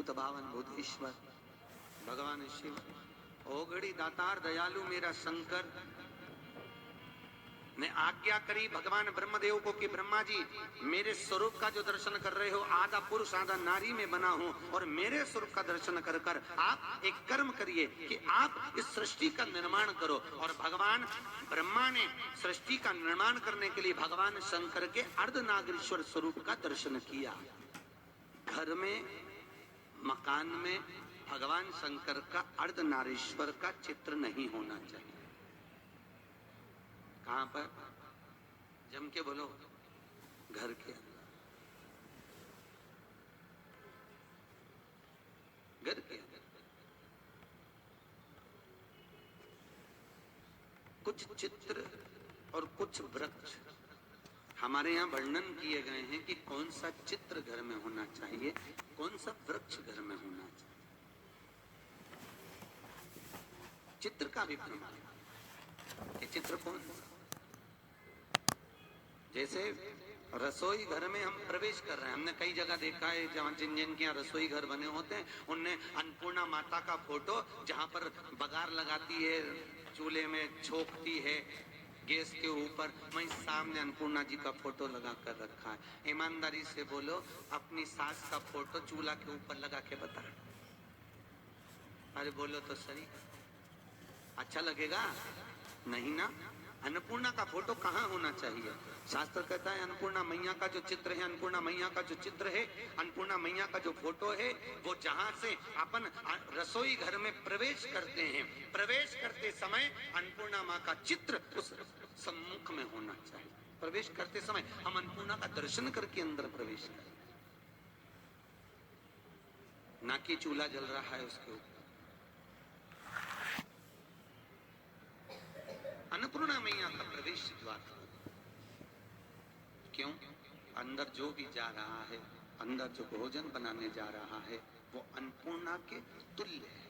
भूत भावन भूतेश्वर भगवान शिव, ओगड़ी दातार दयालु मेरा शंकर ने आज्ञा करी भगवान ब्रह्मदेव को कि ब्रह्मा जी मेरे स्वरूप का जो दर्शन कर रहे हो, आधा पुरुष आधा नारी में बना हूं, और मेरे स्वरूप का दर्शन कर कर आप एक कर्म करिए कि आप इस सृष्टि का निर्माण करो। और भगवान ब्रह्मा ने सृष्टि का निर्माण करने के लिए भगवान शंकर के अर्धनागरीश्वर स्वरूप का दर्शन किया। घर में, मकान में भगवान शंकर का अर्धनारीश्वर का चित्र नहीं होना चाहिए। कहां पर? जम के बोलो, घर के अंदर, घर के अंदर। कुछ चित्र और कुछ वृक्ष हमारे यहाँ वर्णन किए गए हैं कि कौन सा चित्र घर में होना चाहिए, कौन सा वृक्ष घर में होना चाहिए। चित्र का भी प्रमाण है। चित्र कौन सा? जैसे रसोई घर में हम प्रवेश कर रहे हैं, हमने कई जगह देखा है जहाँ जिन जिन के यहाँ रसोई घर बने होते हैं, उनने अन्नपूर्णा माता का फोटो जहाँ पर बगार लगाती है, चूल्हे में छोकती है गैस के ऊपर, वहीं सामने अन्नपूर्णा जी का फोटो लगा कर रखा है। ईमानदारी से बोलो, अपनी सास का फोटो चूल्हा के ऊपर लगा के बता। अरे बोलो तो सही, अच्छा लगेगा? नहीं ना। अन्नपूर्णा का फोटो कहाँ होना चाहिए? शास्त्र कहता है अन्नपूर्णा मैया का जो चित्र है, अन्नपूर्णा मैया का जो चित्र है, अन्नपूर्णा मैया का जो फोटो है, वो जहाँ से अपन रसोई घर में प्रवेश करते हैं, प्रवेश करते समय अन्नपूर्णा माँ का चित्र उस सम्मुख में होना चाहिए। प्रवेश करते समय हम अन्नपूर्णा का दर्शन करके अंदर प्रवेश करें, ना कि चूल्हा जल रहा है उसके ऊपर। अन्नपूर्णा मैया का प्रवेश द्वार। क्यों? अंदर जो भी जा रहा है, अंदर जो भोजन बनाने जा रहा है, वो अन्नपूर्णा के तुल्य है।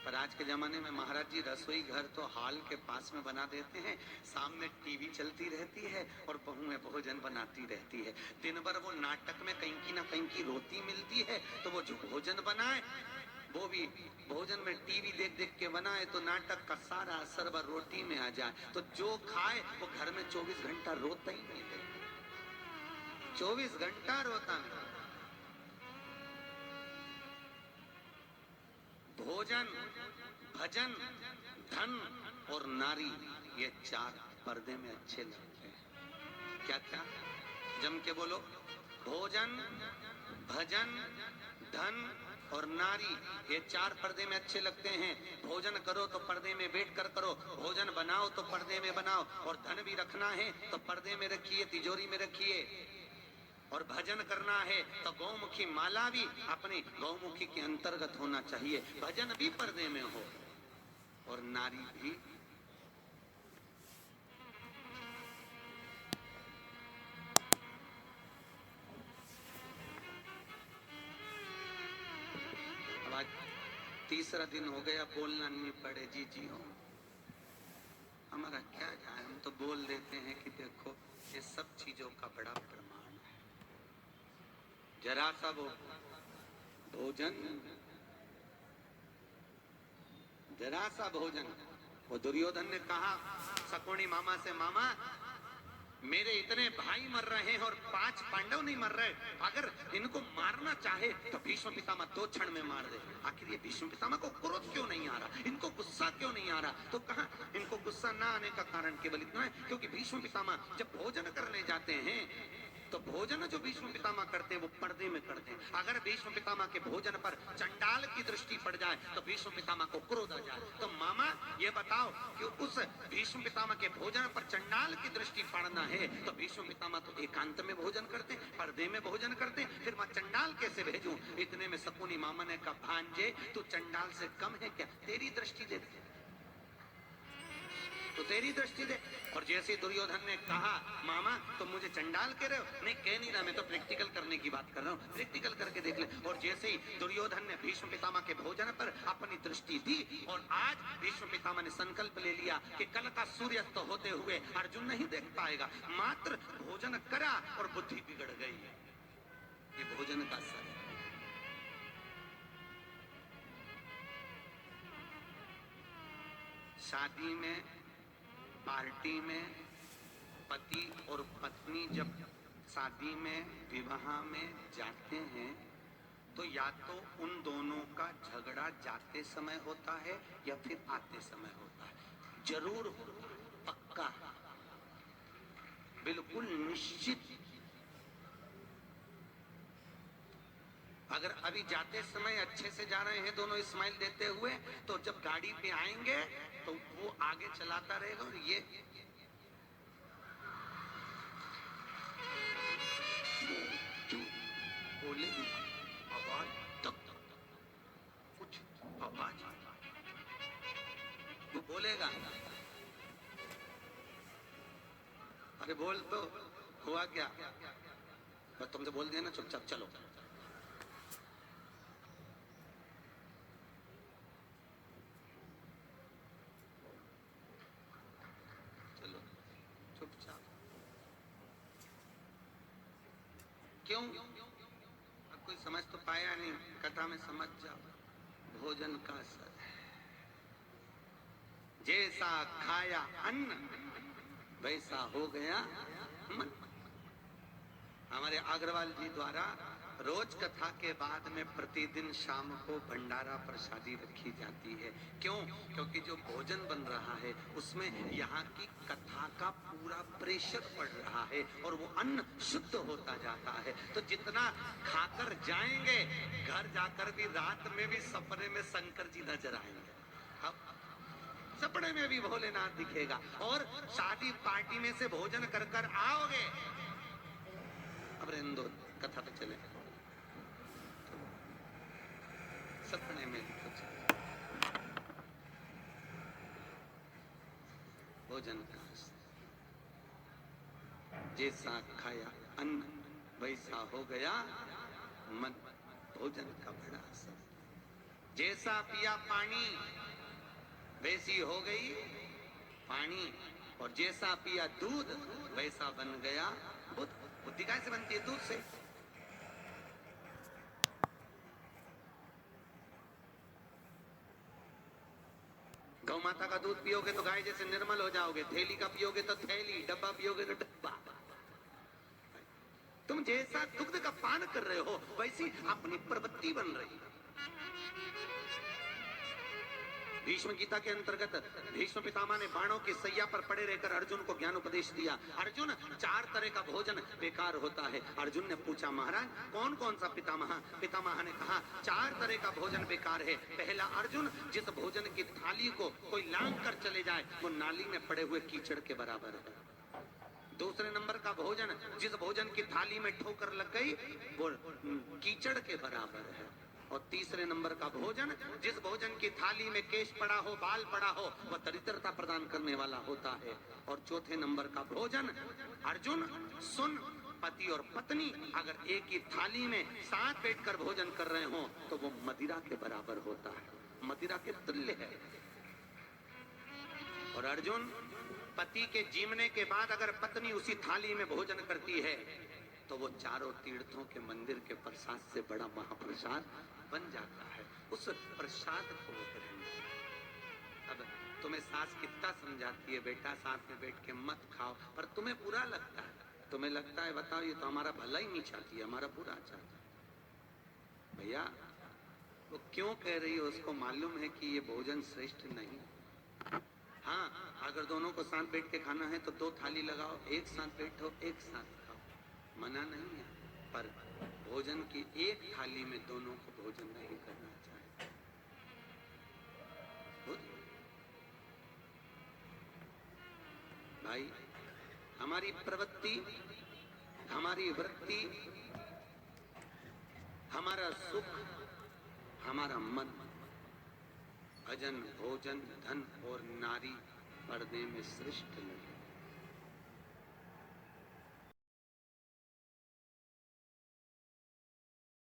पर आज के जमाने में महाराज जी रसोई घर तो हॉल के पास में बना देते हैं, सामने टीवी चलती रहती है और बहुएं भोजन बनाती रहती है। दिन भर वो नाटक में कहीं की ना कहीं की रोटी मिलती है, तो वो जो भोजन बनाए वो भी भोजन में टीवी देख देख के बनाए, तो नाटक का सारा असर रोटी में आ जाए, तो जो खाए वो घर में 24 घंटा रोता ही नहीं है, 24 घंटा रोता नहीं। भोजन, भजन, धन और नारी, ये चार पर्दे में अच्छे लगते हैं। क्या क्या? जम के बोलो। भोजन, भजन, धन और नारी, ये चार पर्दे में अच्छे लगते हैं। भोजन करो तो पर्दे में बैठ कर करो, भोजन बनाओ तो पर्दे में बनाओ, और धन भी रखना है तो पर्दे में रखिए, तिजोरी में रखिए। और भजन करना है तो गौमुखी माला भी अपनी गौमुखी के अंतर्गत होना चाहिए, भजन भी पर्दे में हो, और नारी भी। अब तीसरा दिन हो गया, बोलना नहीं पड़े जी जी हो, हमारा क्या जाए, हम तो बोल देते हैं कि देखो ये सब चीजों का बड़ा प्रमाण है। जरा सा वो भोजन, जरा सा भोजन, वो दुर्योधन ने कहा शकुनी मामा से, मामा मेरे इतने भाई मर रहे हैं और 5 पांडव नहीं मर रहे, अगर इनको मारना चाहे तो भीष्म पितामह 2 क्षण में मार दे। आखिर ये भीष्म पितामह को क्रोध क्यों नहीं आ रहा, इनको गुस्सा क्यों नहीं आ रहा? तो कहा इनको गुस्सा ना आने का कारण केवल इतना है क्योंकि भीष्म पितामह जब भोजन करने जाते हैं तो भोजन जो भीष्म पितामह करते हैं वो पर्दे में करते हैं। अगर भीष्म पितामह के भोजन पर चंडाल की दृष्टि पड़ जाए तो भीष्म पितामह को क्रोध आ जाए। तो मामा ये बताओ कि उस भीष्म पितामह के भोजन पर चंडाल की दृष्टि पड़ना है तो भीष्म पितामह तो एकांत में भोजन करते, पर्दे में भोजन करते, फिर मैं चंडाल कैसे भेजूं? इतने में शकुनी मामा ने कहा, भांजे तू चंडाल से कम है क्या? तेरी दृष्टि दे तो तेरी दृष्टि दे। और जैसे दुर्योधन ने कहा, मामा तुम मुझे चंडाल कह रहे हो? नहीं कह नहीं रहा, मैं तो प्रैक्टिकल करने की बात कर रहा हूँ, प्रैक्टिकल करके देख ले। और जैसे ही दुर्योधन ने भीष्म पितामह के भोजन पर अपनी दृष्टि दी, और आज भीष्म पितामह ने संकल्प ले लिया कि कल का सूर्यास्त होते हुए अर्जुन नहीं देख पाएगा, मात्र भोजन करा और बुद्धि बिगड़ गई। ये भोजन का सर है। शादी में, पार्टी में पति और पत्नी जब शादी में, विवाह में जाते हैं तो या तो उन दोनों का झगड़ा जाते समय होता है या फिर आते समय होता है। जरूर होता है, पक्का, बिल्कुल निश्चित। अगर अभी जाते समय अच्छे से जा रहे हैं दोनों स्माइल देते हुए, तो जब गाड़ी पे आएंगे तो वो आगे चलाता रहेगा और ये बोले आवाज तक कुछ आवाज वो बोलेगा, अरे बोल तो, हुआ क्या, बस तुमसे बोल दिया ना, चुपचाप चलो। चलो चुपचाप, क्यों? अब कोई समझ तो पाया नहीं, कथा में समझ जाओ। भोजन का असर, जैसा खाया अन्न वैसा हो गया मन। हमारे अग्रवाल जी द्वारा रोज कथा के बाद में प्रतिदिन शाम को भंडारा प्रसादी रखी जाती है। क्यों? क्योंकि जो भोजन बन रहा है उसमें यहाँ की कथा का पूरा प्रेशर पड़ रहा है और वो अन्न शुद्ध होता जाता है। तो जितना खाकर जाएंगे, घर जाकर भी रात में भी सपने में शंकर जी नजर आएंगे, अब सपने में भी भोलेनाथ दिखेगा। और शादी पार्टी में से भोजन कर कर आओगे, अब रेंदो कथा पे चले, सपने में भी कुछ भोजन का जैसा खाया अन्न वैसा हो गया मन। भोजन का बड़ा असर। जैसा पिया पानी वैसी हो गई पानी, और जैसा पिया दूध वैसा बन गया बुद्ध। बुद्धि कैसे बनती है? दूध से। गौ माता का दूध पियोगे तो गाय जैसे निर्मल हो जाओगे, थैली का पियोगे तो थैली, डब्बा पियोगे तो डब्बा। तुम जैसा दुग्ध का पान कर रहे हो वैसी अपनी प्रवृत्ति बन रही है। भीष्म गीता के अंतर्गत भीष्म पितामह ने बाणों की सैया पर पड़े रहकर अर्जुन को ज्ञान उपदेश दिया। अर्जुन, 4 तरह का भोजन बेकार होता है। अर्जुन ने पूछा, महाराज कौन कौन सा पितामह? पितामह ने कहा, 4 तरह का भोजन बेकार है। पहला, अर्जुन, जिस भोजन की थाली को कोई लांग कर चले जाए वो नाली में पड़े हुए कीचड़ के बराबर है। दूसरे नंबर का भोजन, जिस भोजन की थाली में ठोकर लग गई वो कीचड़ के बराबर है। और तीसरे नंबर का भोजन, जिस भोजन की थाली में केश पड़ा हो, बाल पड़ा हो, वह दरिद्रता प्रदान करने वाला होता है। और चौथे नंबर का भोजन, अर्जुन सुन, पति और पत्नी अगर एक ही थाली में साथ बैठकर भोजन कर रहे हो तो वो मदिरा के बराबर होता है, मदिरा के तुल्य है। और अर्जुन, पति के जीवने के बाद अगर पत्नी उसी थाली में भोजन करती है तो वो चारों तीर्थों के मंदिर के प्रसाद से बड़ा महाप्रसाद बन जाता है। उस प्रसाद को वो ग्रहण करता। अब तुम्हें सास कितना समझाती है, बेटा साथ में बैठ के मत खाओ, पर तुम्हें बुरा लगता है। तुम्हें लगता है बताओ ये तो हमारा भला ही नहीं चाहती है, हमारा बुरा चाहती है। भैया वो क्यों कह रही है, उसको मालूम है कि ये भोजन श्रेष्ठ नहीं। हाँ, अगर दोनों को साथ बैठ के खाना है तो 2 थाली लगाओ, एक साथ बैठो, एक साथ खाओ, मना नहीं है। पर भोजन की एक थाली में दोनों को भोजन नहीं करना चाहिए। भाई, हमारी प्रवृत्ति, हमारी वृत्ति, हमारा सुख, हमारा मन भजन, भोजन, धन और नारी पर्दे में श्रेष्ठ लगे।